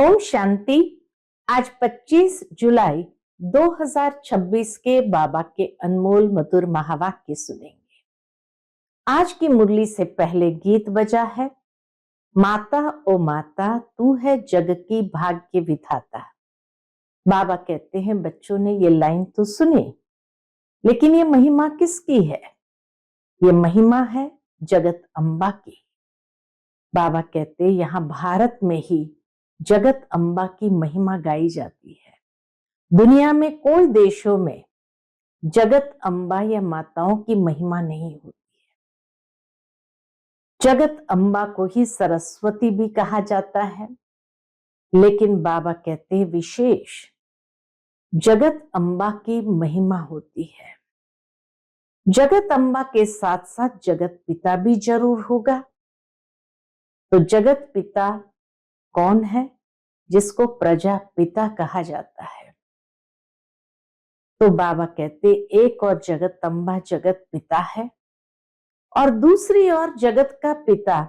ओम शांति। आज 25 जुलाई 2026 के बाबा के अनमोल मधुर महावाक्य सुनेंगे। आज की मुरली से पहले गीत बजा है, माता ओ माता तू है जग की भाग्य विधाता। बाबा कहते हैं बच्चों ने ये लाइन तो सुनी, लेकिन ये महिमा किसकी है? ये महिमा है जगत अम्बा की। बाबा कहते हैं यहां भारत में ही जगत अम्बा की महिमा गाई जाती है। दुनिया में कोई देशों में जगत अम्बा या माताओं की महिमा नहीं होती है। जगत अम्बा को ही सरस्वती भी कहा जाता है, लेकिन बाबा कहते हैं विशेष जगत अम्बा की महिमा होती है। जगत अम्बा के साथ साथ जगत पिता भी जरूर होगा। तो जगत पिता कौन है? जिसको प्रजापिता कहा जाता है। तो बाबा कहते एक और जगत अम्बा जगत पिता है और दूसरी ओर जगत का पिता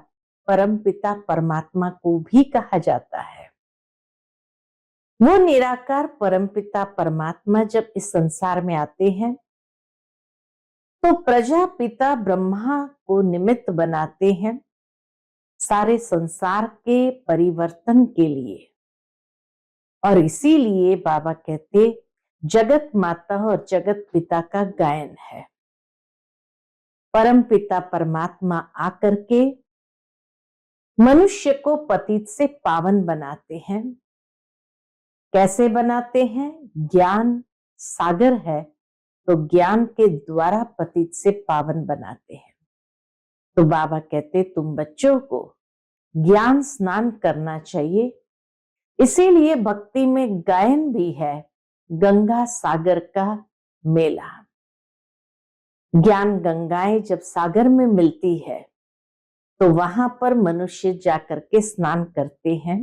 परम पिता परमात्मा को भी कहा जाता है। वो निराकार परम पिता परमात्मा जब इस संसार में आते हैं तो प्रजापिता ब्रह्मा को निमित्त बनाते हैं सारे संसार के परिवर्तन के लिए। और इसीलिए बाबा कहते जगत माता और जगत पिता का गायन है। परम पिता परमात्मा आकर के मनुष्य को पतित से पावन बनाते हैं। कैसे बनाते हैं? ज्ञान सागर है तो ज्ञान के द्वारा पतित से पावन बनाते हैं। तो बाबा कहते तुम बच्चों को ज्ञान स्नान करना चाहिए। इसीलिए भक्ति में गायन भी है, गंगा सागर का मेला। ज्ञान गंगाएं जब सागर में मिलती है तो वहां पर मनुष्य जाकर के स्नान करते हैं,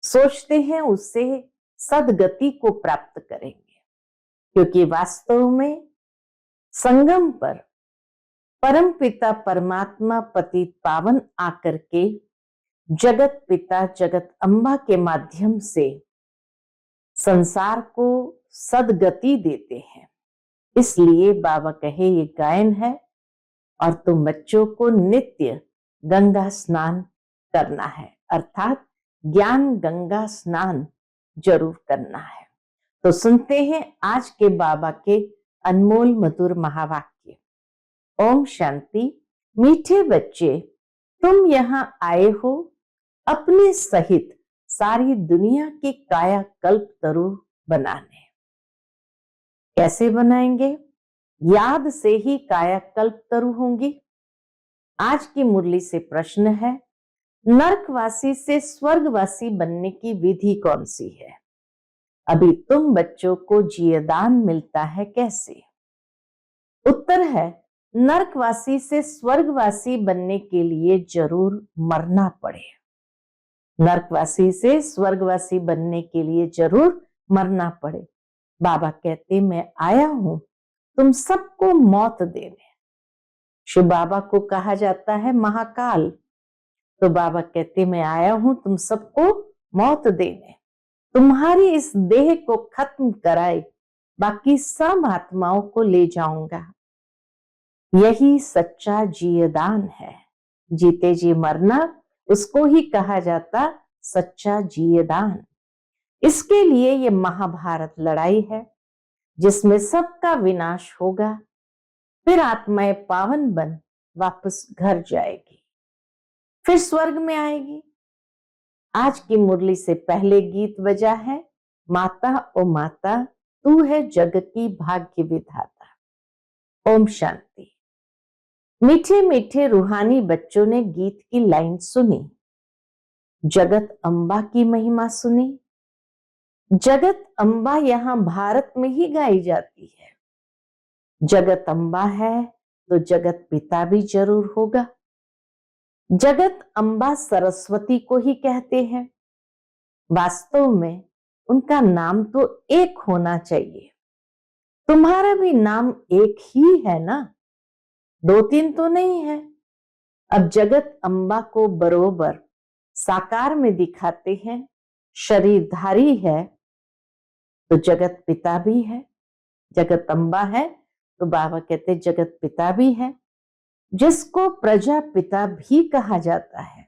सोचते हैं उससे सदगति को प्राप्त करेंगे, क्योंकि वास्तव में संगम पर परम पिता परमात्मा पतित पावन आकर के जगत पिता जगत अम्बा के माध्यम से संसार को सदगति देते हैं। इसलिए बाबा कहे ये गायन है और तुम बच्चों को नित्य गंगा स्नान करना है, अर्थात ज्ञान गंगा स्नान जरूर करना है। तो सुनते हैं आज के बाबा के अनमोल मधुर महावाक्य। ओम शांति। मीठे बच्चे, तुम यहाँ आए हो अपने सहित सारी दुनिया की काया कल्प तरु बनाने। कैसे बनाएंगे? याद से ही काया कल्प तरु होंगी। आज की मुरली से प्रश्न है, नरकवासी से स्वर्गवासी बनने की विधि कौन सी है? अभी तुम बच्चों को जीवदान मिलता है, कैसे? उत्तर है, नरकवासी से स्वर्गवासी बनने के लिए जरूर मरना पड़े। नरकवासी से स्वर्गवासी बनने के लिए जरूर मरना पड़े। बाबा कहते मैं आया हूं तुम सबको मौत देने। शिव बाबा को कहा जाता है महाकाल। तो बाबा कहते मैं आया हूं तुम सबको मौत देने, तुम्हारी इस देह को खत्म कराए बाकी सब आत्माओं को ले जाऊंगा। यही सच्चा जीवदान है। जीते जी मरना, उसको ही कहा जाता सच्चा जीवदान। इसके लिए ये महाभारत लड़ाई है जिसमें सबका विनाश होगा, फिर आत्माएं पावन बन वापस घर जाएगी, फिर स्वर्ग में आएगी। आज की मुरली से पहले गीत बजा है, माता ओ माता तू है जग की भाग्य विधाता। ओम शांति। मीठे मीठे रूहानी बच्चों ने गीत की लाइन सुनी, जगत अम्बा की महिमा सुनी। जगत अम्बा यहां भारत में ही गाई जाती है। जगत अम्बा है तो जगत पिता भी जरूर होगा। जगत अम्बा सरस्वती को ही कहते हैं। वास्तव में उनका नाम तो एक होना चाहिए। तुम्हारा भी नाम एक ही है ना, दो तीन तो नहीं है। अब जगत अम्बा को बरोबर साकार में दिखाते हैं शरीरधारी है तो जगत पिता भी है, जगत अम्बा है तो बाबा कहते जगत पिता भी है, जिसको प्रजापिता भी कहा जाता है।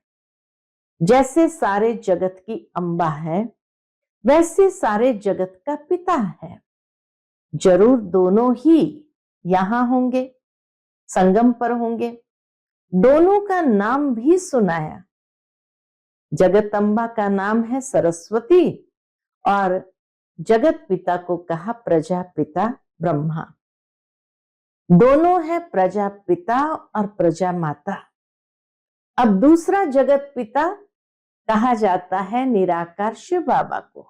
जैसे सारे जगत की अम्बा है, वैसे सारे जगत का पिता है। जरूर दोनों ही यहां होंगे, संगम पर होंगे। दोनों का नाम भी सुनाया। जगत अम्बा का नाम है सरस्वती और जगत पिता को कहा प्रजापिता ब्रह्मा। दोनों है प्रजापिता और प्रजा माता। अब दूसरा जगत पिता कहा जाता है निराकार शिव बाबा को,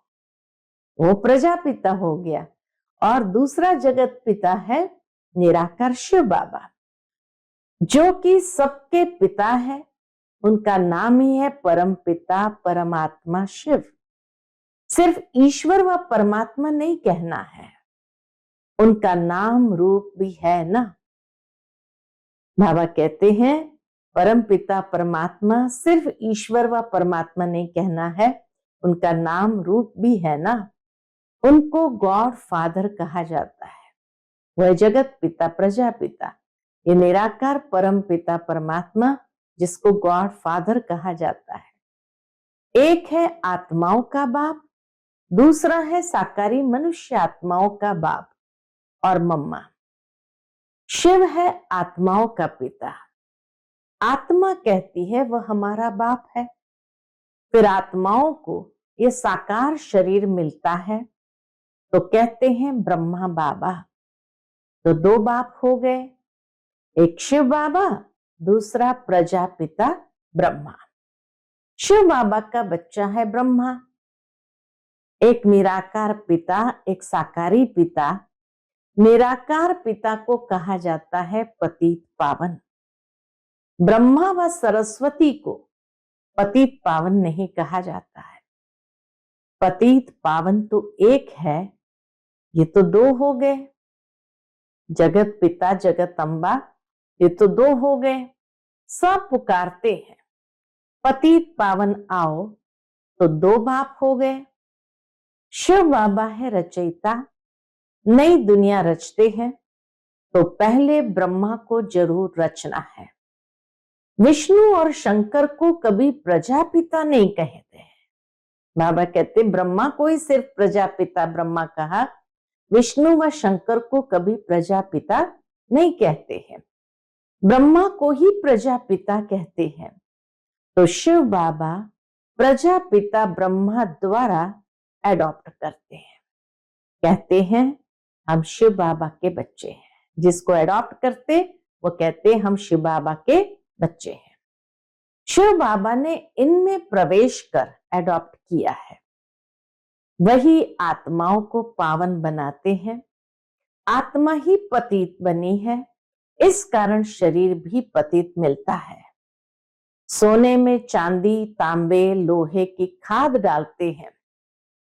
वो प्रजापिता हो गया। और दूसरा जगत पिता है निराकार शिव बाबा, जो कि सबके पिता है। उनका नाम ही है परम पिता परमात्मा शिव। सिर्फ ईश्वर व परमात्मा नहीं कहना है, उनका नाम रूप भी है ना। बाबा कहते हैं परम पिता परमात्मा, सिर्फ ईश्वर व परमात्मा नहीं कहना है, उनका नाम रूप भी है ना। उनको गॉड फादर कहा जाता है। वह जगत पिता प्रजापिता, ये निराकार परम पिता परमात्मा जिसको गॉड फादर कहा जाता है। एक है आत्माओं का बाप, दूसरा है साकारी मनुष्य आत्माओं का बाप और मम्मा। शिव है आत्माओं का पिता। आत्मा कहती है वह हमारा बाप है। फिर आत्माओं को ये साकार शरीर मिलता है तो कहते हैं ब्रह्मा बाबा। तो दो बाप हो गए, एक शिव बाबा, दूसरा प्रजापिता ब्रह्मा। शिव बाबा का बच्चा है ब्रह्मा। एक निराकार पिता, एक साकारी पिता। निराकार पिता को कहा जाता है पतित पावन। ब्रह्मा व सरस्वती को पतित पावन नहीं कहा जाता है। पतित पावन तो एक है, ये तो दो हो गए। जगत पिता जगत अम्बा, ये तो दो हो गए। सब पुकारते हैं पतित पावन आओ, तो दो बाप हो गए। शिव बाबा है रचयिता, नई दुनिया रचते हैं तो पहले ब्रह्मा को जरूर रचना है। विष्णु और शंकर को कभी प्रजापिता नहीं कहते हैं। बाबा कहते ब्रह्मा को ही सिर्फ प्रजापिता ब्रह्मा कहा, विष्णु व शंकर को कभी प्रजापिता नहीं कहते हैं, ब्रह्मा को ही प्रजापिता कहते हैं। तो शिव बाबा प्रजापिता ब्रह्मा द्वारा एडॉप्ट करते हैं, कहते हैं हम शिव बाबा के बच्चे हैं। जिसको एडॉप्ट करते वो कहते हम शिव बाबा के बच्चे हैं। शिव बाबा ने इनमें प्रवेश कर एडॉप्ट किया है। वही आत्माओं को पावन बनाते हैं। आत्मा ही पतित बनी है, इस कारण शरीर भी पतित मिलता है। सोने में चांदी तांबे लोहे की खाद डालते हैं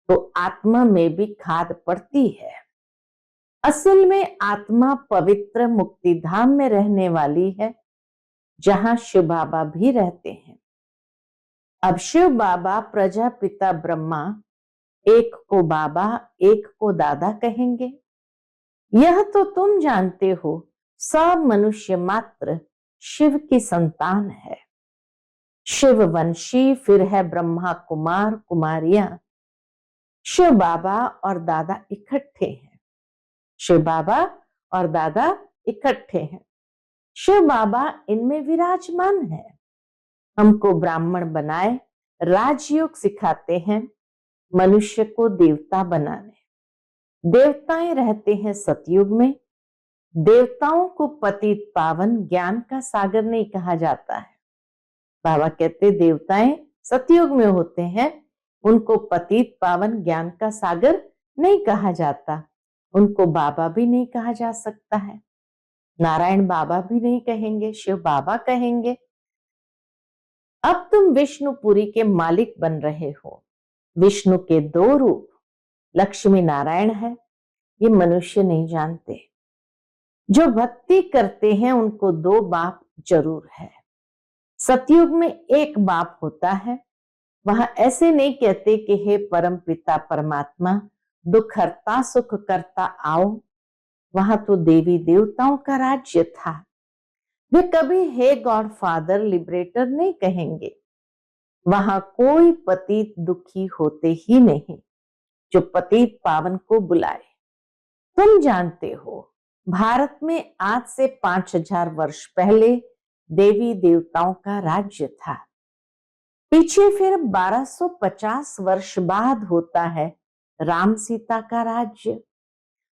तो आत्मा में भी खाद पड़ती है। असल में आत्मा पवित्र मुक्तिधाम में रहने वाली है, जहां शिव बाबा भी रहते हैं। अब शिव बाबा प्रजापिता ब्रह्मा एक को बाबा एक को दादा कहेंगे। यह तो तुम जानते हो, सब मनुष्य मात्र शिव की संतान है। शिव वंशी, फिर है ब्रह्मा कुमार कुमारियां। शिव बाबा और दादा इकट्ठे हैं। शिव बाबा और दादा इकट्ठे हैं। शिव बाबा इनमें विराजमान है। हमको ब्राह्मण बनाए, राजयोग सिखाते हैं, मनुष्य को देवता बनाने। देवताएं रहते हैं सतयुग में। देवताओं को पतित पावन ज्ञान का सागर नहीं कहा जाता है। बाबा कहते देवताएं सतयुग में होते हैं, उनको पतित पावन ज्ञान का सागर नहीं कहा जाता। उनको बाबा भी नहीं कहा जा सकता है। नारायण बाबा भी नहीं कहेंगे, शिव बाबा कहेंगे। अब तुम विष्णुपुरी के मालिक बन रहे हो। विष्णु के दो रूप लक्ष्मी नारायण है, ये मनुष्य नहीं जानते। जो भक्ति करते हैं उनको दो बाप जरूर है। सतयुग में एक बाप होता है, वहां ऐसे नहीं कहते कि हे परम पिता परमात्मा दुख हरता सुख करता आओ। वहां तो देवी देवताओं का राज्य था। वे कभी हे गॉड फादर लिबरेटर नहीं कहेंगे। वहां कोई पतित दुखी होते ही नहीं जो पतित पावन को बुलाए। तुम जानते हो भारत में आज से 5000 वर्ष पहले देवी देवताओं का राज्य था। पीछे फिर 1250 वर्ष बाद होता है राम सीता का राज्य।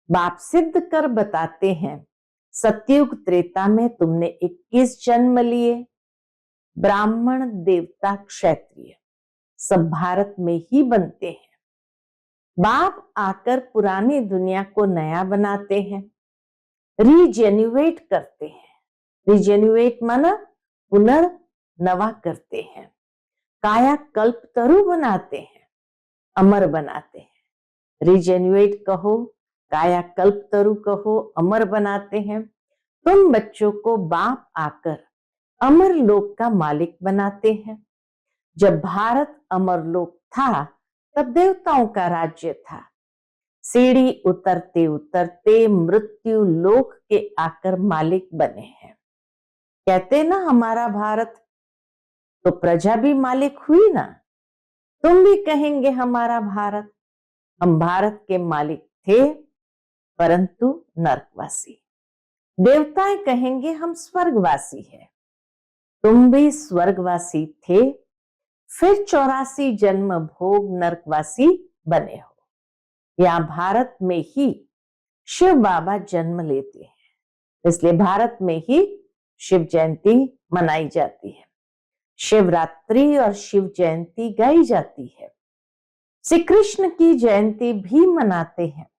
बाप सिद्ध कर बताते हैं सतयुग त्रेता में तुमने 21 जन्म लिए। ब्राह्मण देवता क्षत्रिय सब भारत में ही बनते हैं। बाप आकर पुरानी दुनिया को नया बनाते हैं, रीजेन्युएट करते हैं। रीजेन्युएट माना पुनर्नवा करते हैं। काया कल्प तरु बनाते हैं, अमर बनाते हैं। रीजेन्युएट कहो, काया कल्प तरु कहो, अमर बनाते हैं। तुम बच्चों को बाप आकर अमर लोक का मालिक बनाते हैं। जब भारत अमर लोक था तब देवताओं का राज्य था। सीढ़ी उतरते उतरते मृत्यु लोक के आकर मालिक बने हैं। कहते ना हमारा भारत, तो प्रजा भी मालिक हुई ना। तुम भी कहेंगे हमारा भारत। हम भारत के मालिक थे परंतु नरकवासी। देवताएं कहेंगे हम स्वर्गवासी हैं। तुम भी स्वर्गवासी थे, फिर 84 जन्म भोग नरकवासी बने हो। यहाँ भारत में ही शिव बाबा जन्म लेते हैं, इसलिए भारत में ही शिव जयंती मनाई जाती है। शिवरात्रि और शिव जयंती गाई जाती है। श्री कृष्ण की जयंती भी मनाते हैं।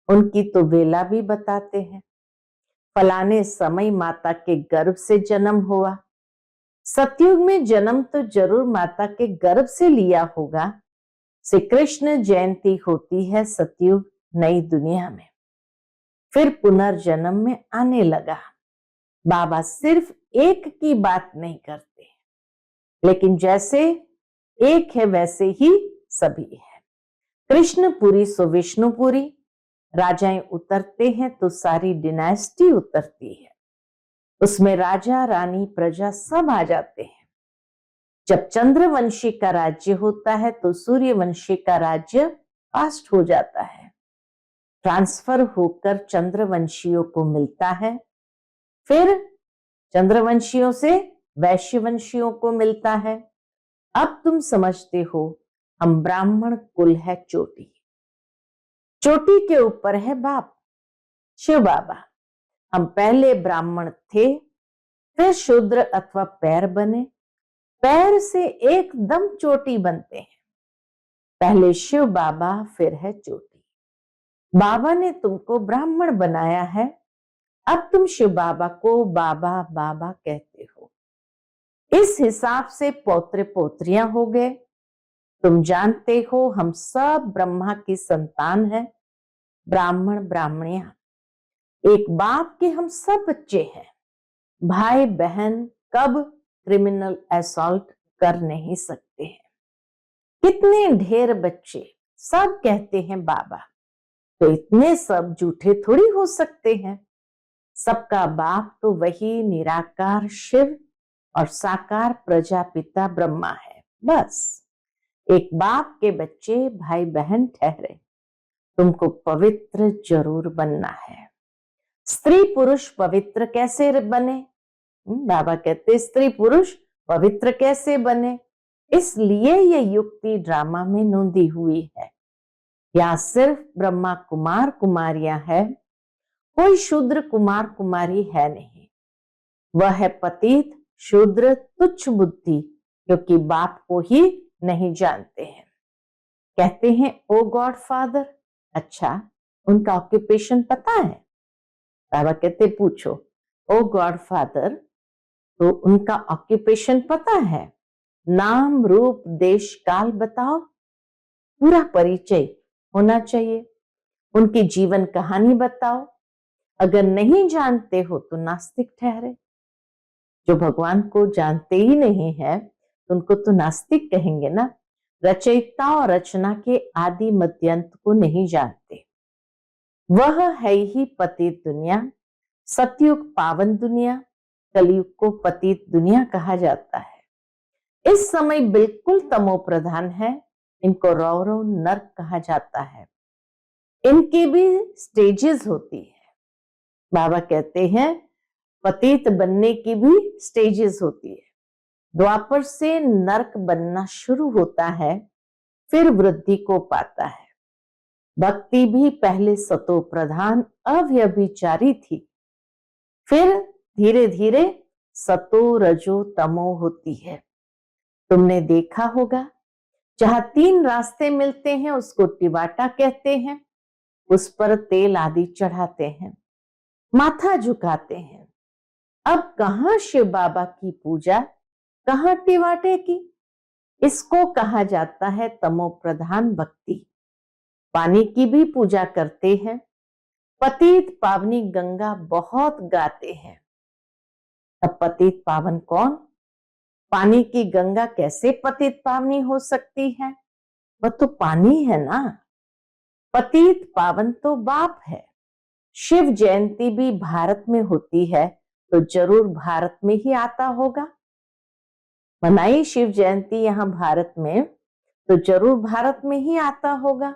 उनकी तो वेला भी बताते हैं। फलाने समय माता के गर्भ से जन्म हुआ। सतयुग में जन्म तो जरूर माता के गर्भ से लिया होगा। श्री कृष्ण जयंती होती है सतयुग नई दुनिया में, फिर पुनर्जन्म में आने लगा। बाबा सिर्फ एक की बात नहीं करते, लेकिन जैसे एक है वैसे ही सभी है। कृष्णपुरी सो विष्णुपुरी। राजाएं उतरते हैं तो सारी डिनास्टी उतरती है। उसमें राजा रानी प्रजा सब आ जाते हैं। जब चंद्रवंशी का राज्य होता है तो सूर्यवंशी का राज्य पास्ट हो जाता है, ट्रांसफर होकर चंद्रवंशियों को मिलता है। फिर चंद्रवंशियों से वैश्यवंशियों को मिलता है। अब तुम समझते हो हम ब्राह्मण कुल है चोटी। चोटी के ऊपर है बाप शिव बाबा। हम पहले ब्राह्मण थे, फिर शूद्र अथवा पैर बने। पैर से एकदम चोटी बनते हैं। पहले शिव बाबा फिर है चोटी। बाबा ने तुमको ब्राह्मण बनाया है। अब तुम शिव बाबा को बाबा बाबा कहते हो। इस हिसाब से पौत्र पोत्रियां हो गए। तुम जानते हो हम सब ब्रह्मा की संतान है, ब्राह्मण ब्राह्मणियां। एक बाप के हम सब बच्चे हैं। भाई बहन कब क्रिमिनल असॉल्ट कर नहीं सकते हैं। कितने ढेर बच्चे सब कहते हैं बाबा, तो इतने सब झूठे थोड़ी हो सकते हैं। सबका बाप तो वही निराकार शिव और साकार प्रजापिता ब्रह्मा है। बस एक बाप के बच्चे भाई बहन ठहरे। तुमको पवित्र जरूर बनना है। स्त्री पुरुष पवित्र कैसे बने? बाबा कहते स्त्री पुरुष पवित्र कैसे बने, इसलिए ये युक्ति ड्रामा में नोंदी हुई है। यहाँ सिर्फ ब्रह्मा कुमार कुमारियां है, कोई शूद्र कुमार कुमारी है नहीं। वह है पतित शूद्र तुच्छ बुद्धि, क्योंकि बाप को ही नहीं जानते हैं। कहते हैं ओ गॉड फादर। अच्छा, उनका ऑक्यूपेशन पता है? बाबा कहते पूछो। ओ गॉड फादर, तो उनका ऑक्यूपेशन पता है? नाम रूप देश काल बताओ। पूरा परिचय होना चाहिए। उनकी जीवन कहानी बताओ। अगर नहीं जानते हो तो नास्तिक ठहरे। जो भगवान को जानते ही नहीं है तो उनको तो नास्तिक कहेंगे ना। रचयिता और रचना के आदि मध्यंत को नहीं जानते। वह है ही पतित दुनिया, सतयुग पावन दुनिया, कलयुग को पतित दुनिया कहा जाता है। इस समय बिल्कुल तमो प्रधान है, इनको रौरव नर्क कहा जाता है। इनकी भी स्टेजेस होती है। बाबा कहते हैं पतित बनने की भी स्टेजेस होती है। द्वापर से नरक बनना शुरू होता है, फिर वृद्धि को पाता है। भक्ति भी पहले सतो प्रधान अव्यभिचारी थी, फिर धीरे धीरे सतो रजो तमो होती है। तुमने देखा होगा जहां 3 रास्ते मिलते हैं उसको टिवाटा कहते हैं। उस पर तेल आदि चढ़ाते हैं, माथा झुकाते हैं। अब कहां शिव बाबा की पूजा, कहां टिवाटे की। इसको कहा जाता है तमो प्रधान भक्ति। पानी की भी पूजा करते हैं, पतित पावनी गंगा बहुत गाते हैं। अब पतित पावन कौन? पानी की गंगा कैसे पतित पावनी हो सकती है? वह तो पानी है ना। पतित पावन तो बाप है। शिव जयंती भी भारत में होती है तो जरूर भारत में ही आता होगा। मनाई शिव जयंती यहां भारत में तो जरूर भारत में ही आता होगा।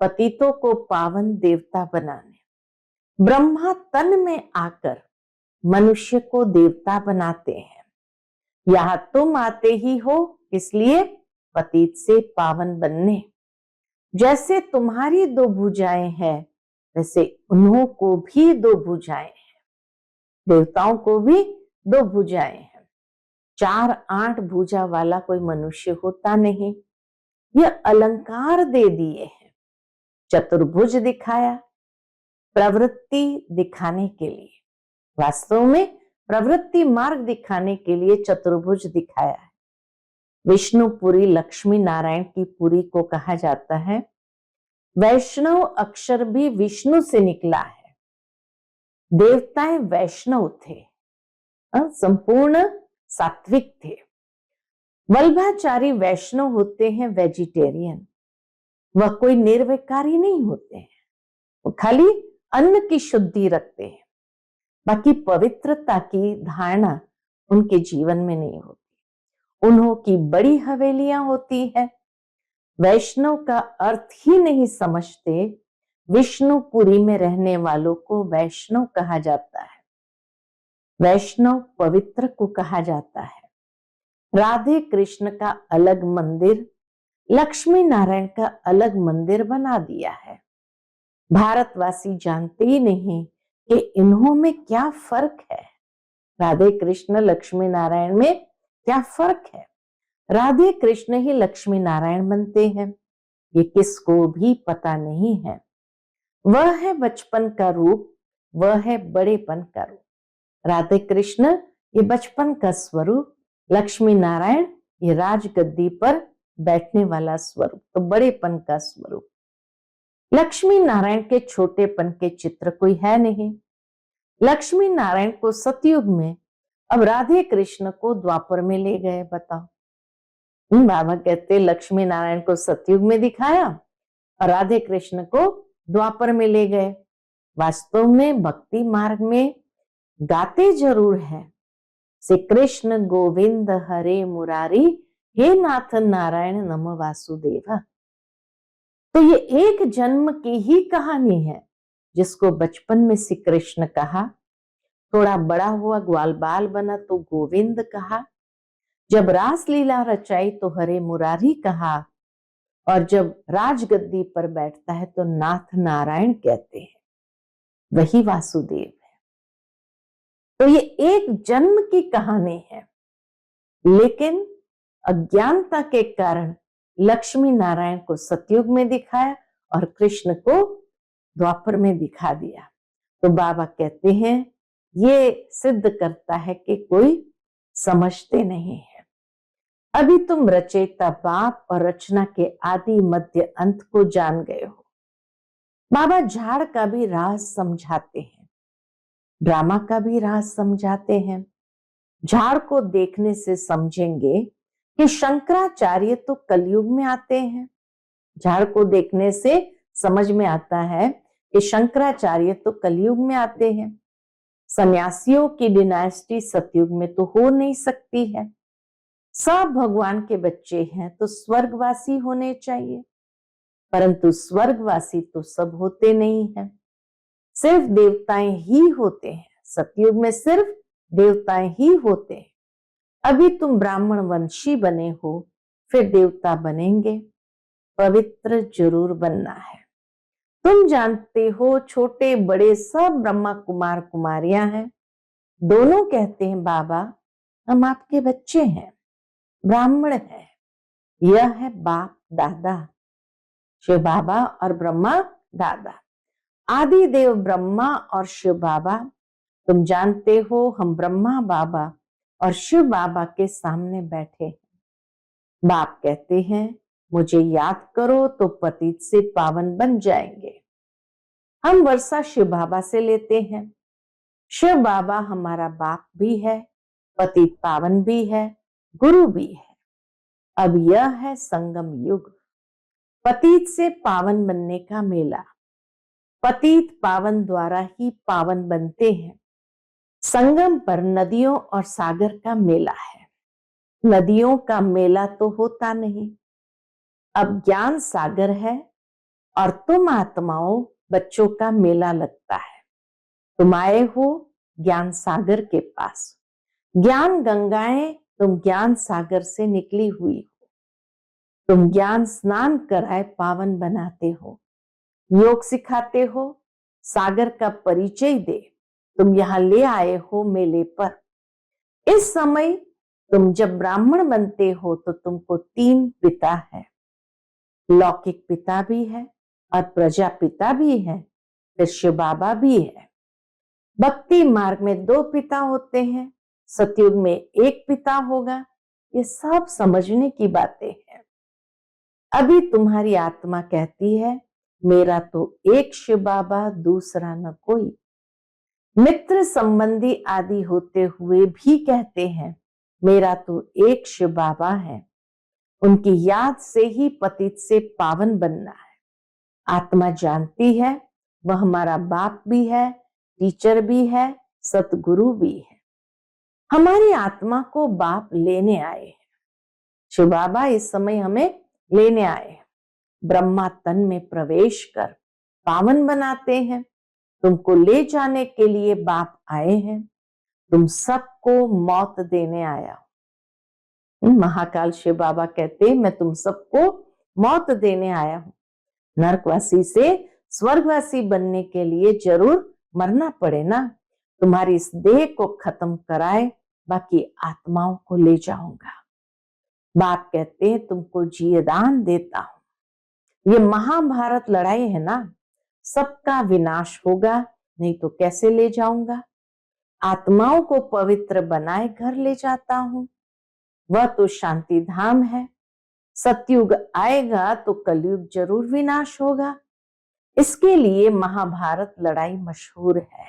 पतितों को पावन देवता बनाने ब्रह्मा तन में आकर मनुष्य को देवता बनाते हैं। यहां तुम आते ही हो, इसलिए पतित से पावन बनने। जैसे तुम्हारी 2 भुजाएं हैं, वैसे उन्हों को भी 2 भुजाएं हैं। देवताओं को भी 2 भुजाएं हैं। 4-8 भुजा वाला कोई मनुष्य होता नहीं। यह अलंकार दे दिए हैं। चतुर्भुज दिखाया प्रवृत्ति दिखाने के लिए। वास्तव में प्रवृत्ति मार्ग दिखाने के लिए चतुर्भुज दिखाया है। विष्णुपुरी लक्ष्मी नारायण की पुरी को कहा जाता है। वैष्णव अक्षर भी विष्णु से निकला है। देवताएं वैष्णव थे, संपूर्ण सात्विक थे। वल्भाचारी वैष्णव होते हैं वेजिटेरियन। वह कोई निर्विकारी नहीं होते हैं, वो खाली अन्न की शुद्धि रखते हैं। बाकी पवित्रता की धारणा उनके जीवन में नहीं होती। उन्हों की बड़ी हवेलियां होती है। वैष्णव का अर्थ ही नहीं समझते। विष्णुपुरी में रहने वालों को वैष्णव कहा जाता है। वैष्णव पवित्र को कहा जाता है। राधे कृष्ण का अलग मंदिर, लक्ष्मी नारायण का अलग मंदिर बना दिया है। भारतवासी जानते ही नहीं कि इन्हों में क्या फर्क है। राधे कृष्ण लक्ष्मी नारायण में क्या फर्क है? राधे कृष्ण ही लक्ष्मी नारायण बनते हैं, ये किसको भी पता नहीं है। वह है बचपन का रूप, वह है बड़ेपन का रूप। राधे कृष्ण ये बचपन का स्वरूप, लक्ष्मी नारायण ये राजगद्दी पर बैठने वाला स्वरूप, तो बड़ेपन का स्वरूप। लक्ष्मी नारायण के छोटेपन के चित्र कोई है नहीं। लक्ष्मी नारायण को सतयुग में, अब राधे कृष्ण को द्वापर में ले गए। बताओ, बाबा कहते लक्ष्मी नारायण को सतयुग में दिखाया और राधे कृष्ण को द्वापर में ले गए। वास्तव में भक्ति मार्ग में गाते जरूर है, श्री कृष्ण गोविंद हरे मुरारी, हे नाथ नारायण नम वासुदेव। तो ये एक जन्म की ही कहानी है, जिसको बचपन में श्री कृष्ण कहा, थोड़ा बड़ा हुआ ग्वाल बाल बना तो गोविंद कहा, जब रास लीला रचाई तो हरे मुरारी कहा, और जब राजगद्दी पर बैठता है तो नाथ नारायण कहते हैं। वही वासुदेव है। तो ये एक जन्म की कहानी है, लेकिन अज्ञानता के कारण लक्ष्मी नारायण को सतयुग में दिखाया और कृष्ण को द्वापर में दिखा दिया। तो बाबा कहते हैं ये सिद्ध करता है कि कोई समझते नहीं है। अभी तुम रचयिता बाप और रचना के आदि मध्य अंत को जान गए हो। बाबा झाड़ का भी राज समझाते हैं, ड्रामा का भी राज समझाते हैं। झाड़ को देखने से समझेंगे कि शंकराचार्य तो कलयुग में आते हैं। झाड़ को देखने से समझ में आता है कि शंकराचार्य तो कलयुग में आते हैं। सन्यासियों की डिनास्टी सतयुग में तो हो नहीं सकती है। सब भगवान के बच्चे हैं तो स्वर्गवासी होने चाहिए, परंतु स्वर्गवासी तो सब होते नहीं हैं, सिर्फ देवताएं ही होते हैं। सतयुग में सिर्फ देवताएं ही होते हैं। अभी तुम ब्राह्मण वंशी बने हो, फिर देवता बनेंगे। पवित्र जरूर बनना है। तुम जानते हो छोटे बड़े सब ब्रह्मा कुमार कुमारियां हैं। दोनों कहते हैं बाबा हम आपके बच्चे हैं, ब्राह्मण हैं। यह है बाप दादा, शिव बाबा और ब्रह्मा दादा। आदि देव ब्रह्मा और शिव बाबा। तुम जानते हो हम ब्रह्मा बाबा और शिव बाबा के सामने बैठे हैं। बाप कहते हैं मुझे याद करो तो पतित से पावन बन जाएंगे। हम वर्षा शिव बाबा से लेते हैं। शिव बाबा हमारा बाप भी है, पतित पावन भी है, गुरु भी है। अब यह है संगम युग, पतित से पावन बनने का मेला। पतित पावन द्वारा ही पावन बनते हैं। संगम पर नदियों और सागर का मेला है। नदियों का मेला तो होता नहीं। अब ज्ञान सागर है और तुम आत्माओं बच्चों का मेला लगता है। तुम आए हो ज्ञान सागर के पास। ज्ञान गंगाएं तुम ज्ञान सागर से निकली हुई हो। तुम ज्ञान स्नान कराए पावन बनाते हो, योग सिखाते हो, सागर का परिचय दे तुम यहां ले आए हो मेले पर। इस समय तुम जब ब्राह्मण बनते हो तो तुमको 3 पिता है। लौकिक पिता भी है और प्रजा पिता भी है, फिर शिव बाबा भी है। भक्ति मार्ग में 2 पिता होते हैं, सतयुग में 1 पिता होगा। ये सब समझने की बातें हैं। अभी तुम्हारी आत्मा कहती है मेरा तो एक शिव बाबा, दूसरा न कोई। मित्र संबंधी आदि होते हुए भी कहते हैं मेरा तो एक शिव बाबा है। उनकी याद से ही पतित से पावन बनना है। आत्मा जानती है वह हमारा बाप भी है, टीचर भी है, सतगुरु भी है। हमारी आत्मा को बाप लेने आए हैं। शिव बाबा इस समय हमें लेने आए हैं। ब्रह्मा तन में प्रवेश कर पावन बनाते हैं। तुमको ले जाने के लिए बाप आए हैं। तुम सबको मौत देने आया हूं। महाकाल शिव बाबा कहते मैं तुम सबको मौत देने आया हूं। नरकवासी से स्वर्गवासी बनने के लिए जरूर मरना पड़े ना। तुम्हारी इस देह को खत्म कराए बाकी आत्माओं को ले जाऊंगा। बाप कहते हैं तुमको जीवदान देता हूं। ये महाभारत लड़ाई है ना, सबका विनाश होगा, नहीं तो कैसे ले जाऊंगा। आत्माओं को पवित्र बनाए घर ले जाता हूं। वह तो शांति धाम है। सतयुग आएगा तो कलयुग जरूर विनाश होगा। इसके लिए महाभारत लड़ाई मशहूर है।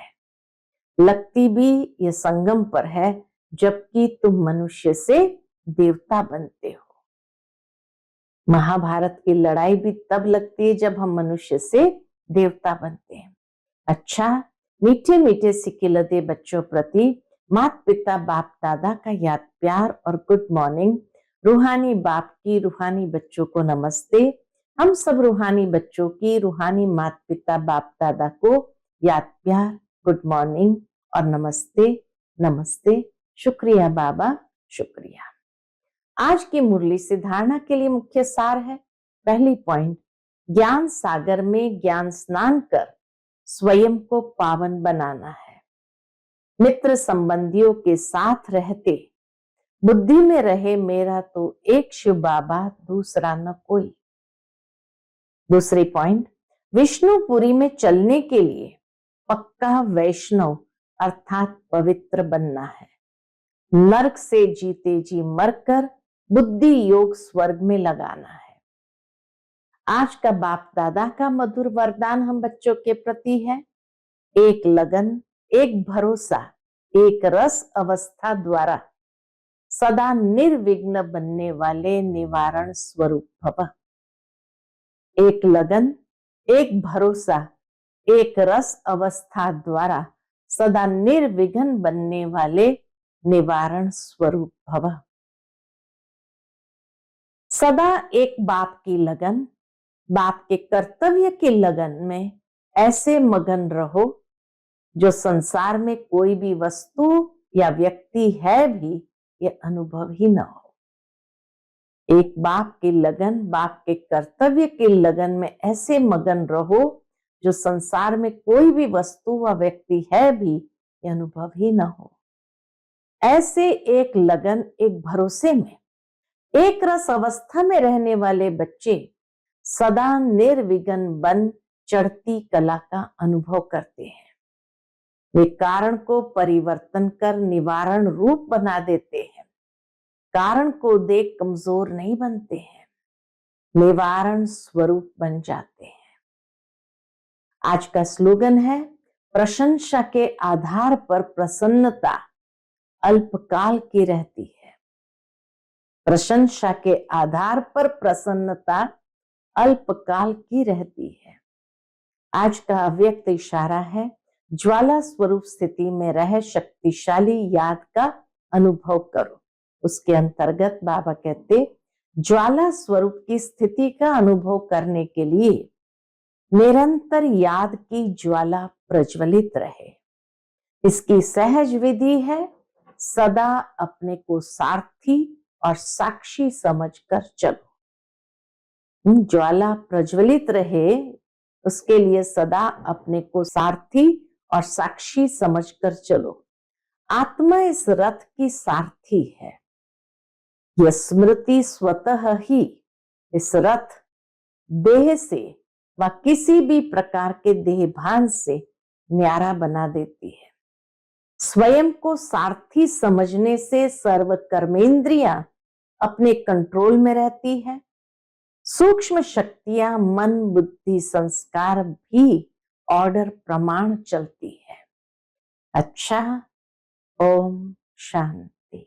लगती भी ये संगम पर है, जबकि तुम मनुष्य से देवता बनते हो। महाभारत की लड़ाई भी तब लगती है जब हम मनुष्य से देवता बनते हैं। अच्छा, मीठे मीठे सिकिलते बच्चों प्रति माता पिता बाप दादा का याद प्यार और गुड मॉर्निंग। रूहानी बाप की रूहानी बच्चों को नमस्ते। हम सब रूहानी बच्चों की रूहानी माता पिता बाप दादा को याद प्यार, गुड मॉर्निंग और नमस्ते नमस्ते। शुक्रिया बाबा, शुक्रिया। आज की मुरली से धारणा के लिए मुख्य सार है। पहली पॉइंट, ज्ञान सागर में ज्ञान स्नान कर स्वयं को पावन बनाना है। मित्र संबंधियों के साथ रहते बुद्धि में रहे मेरा तो एक शिव बाबा, दूसरा न कोई। दूसरी पॉइंट, विष्णुपुरी में चलने के लिए पक्का वैष्णव अर्थात पवित्र बनना है। नरक से जीते जी मरकर बुद्धि योग स्वर्ग में लगाना है। आज का बाप दादा का मधुर वरदान हम बच्चों के प्रति है, एक लगन, एक भरोसा, एक रस अवस्था द्वारा सदा निर्विघ्न बनने वाले निवारण स्वरूप भव। एक लगन, एक भरोसा, एक रस अवस्था द्वारा सदा निर्विघ्न बनने वाले निवारण स्वरूप भव। सदा एक बाप की लगन, बाप के कर्तव्य की लगन में ऐसे मगन रहो जो संसार में कोई भी वस्तु या व्यक्ति है भी ये अनुभव ही न हो। एक बाप की लगन, बाप के कर्तव्य की लगन में ऐसे मगन रहो जो संसार में कोई भी वस्तु व व्यक्ति है भी ये अनुभव ही न हो। ऐसे एक लगन, एक भरोसे में, एक रस अवस्था में रहने वाले बच्चे सदा निर्विघ्न बन चढ़ती कला का अनुभव करते हैं। वे कारण को परिवर्तन कर निवारण रूप बना देते हैं। कारण को देख कमजोर नहीं बनते हैं, निवारण स्वरूप बन जाते हैं। आज का स्लोगन है, प्रशंसा के आधार पर प्रसन्नता अल्पकाल की रहती है। प्रशंसा के आधार पर प्रसन्नता अल्पकाल की रहती है। आज का अव्यक्त इशारा है, ज्वाला स्वरूप स्थिति में रह शक्तिशाली याद का अनुभव करो। उसके अंतर्गत बाबा कहते, ज्वाला स्वरूप की स्थिति का अनुभव करने के लिए निरंतर याद की ज्वाला प्रज्वलित रहे। इसकी सहज विधि है, सदा अपने को सारथी और साक्षी समझकर चलो। ज्वाला प्रज्वलित रहे, उसके लिए सदा अपने को सारथी और साक्षी समझकर चलो। आत्मा इस रथ की सारथी है। यह स्मृति स्वतः ही इस रथ देह से व किसी भी प्रकार के देहभान से न्यारा बना देती है। स्वयं को सारथी समझने से सर्व कर्मेंद्रियां अपने कंट्रोल में रहती है। सूक्ष्म शक्तियां, मन, बुद्धि, संस्कार भी ऑर्डर प्रमाण चलती है। अच्छा, ओम शांति।